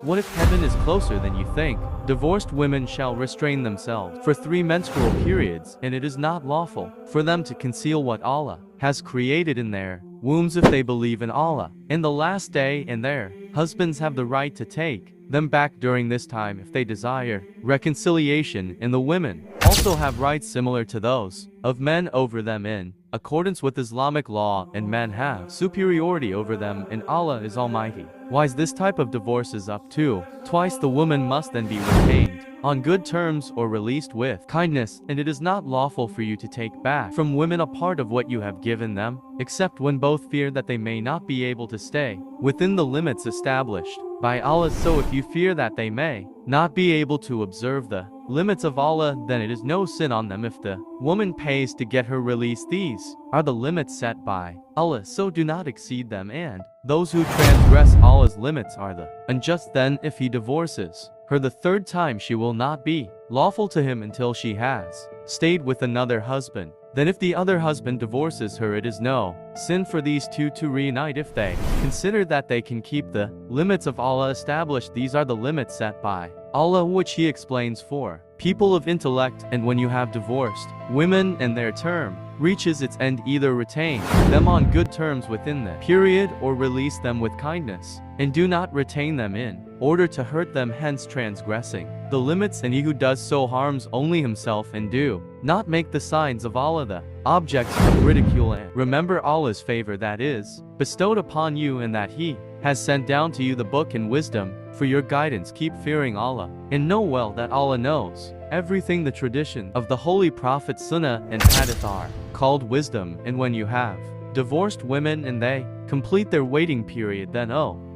What if heaven is closer than you think? Divorced women shall restrain themselves for 3 menstrual periods, and it is not lawful for them to conceal what Allah has created in their wombs if they believe in Allah in the last day, and their husbands have the right to take them back during this time if they desire reconciliation, and the women also have rights similar to those of men over them in accordance with Islamic law, and men have superiority over them, and Allah is Almighty wise. This type of divorce is up to twice. The woman must then be retained on good terms or released with kindness, and it is not lawful for you to take back from women a part of what you have given them, except when both fear that they may not be able to stay within the limits established by Allah. So if you fear that they may not be able to observe the limits of Allah, then it is no sin on them if the woman pays to get her release. These are the limits set by Allah, so do not exceed them, and those who transgress Allah's limits are the unjust. Then if he divorces her the 3rd time, she will not be lawful to him until she has stayed with another husband. Then if the other husband divorces her, it is no sin for these two to reunite if they consider that they can keep the limits of Allah established. These are the limits set by Allah, which he explains for people of intellect. And when you have divorced women and their term reaches its end, either retain them on good terms within the period or release them with kindness, and do not retain them in order to hurt them, hence transgressing the limits, and he who does so harms only himself. And do not make the signs of Allah the objects of ridicule, and remember Allah's favor that is bestowed upon you, and that he has sent down to you the book and wisdom for your guidance. Keep fearing Allah, and know well that Allah knows everything. The tradition of the Holy Prophet Sunnah and Hadith are called wisdom, and when you have divorced women and they complete their waiting period, then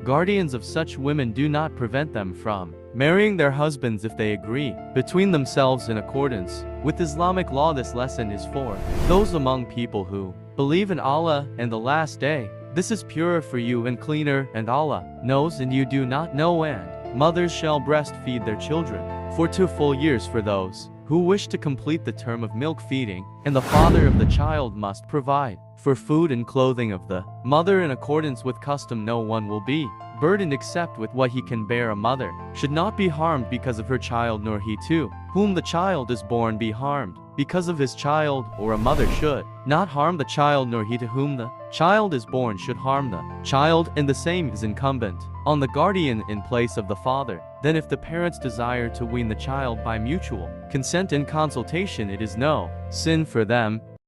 guardians of such women, do not prevent them from marrying their husbands if they agree between themselves in accordance with Islamic law. This lesson is for those among people who believe in Allah and the last day. This is purer for you and cleaner, and Allah knows and you do not know. And mothers shall breastfeed their children for 2 full years for those who wish to complete the term of milk feeding, and the father of the child must provide for food and clothing of the mother in accordance with custom. No one will be burdened except with what he can bear. A mother should not be harmed because of her child, nor he to whom the child is born be harmed because of his child, or a mother should not harm the child, nor he to whom the child is born should harm the child, and the same is incumbent on the guardian in place of the father. Then if the parents desire to wean the child by mutual consent and consultation, it is no sin for them,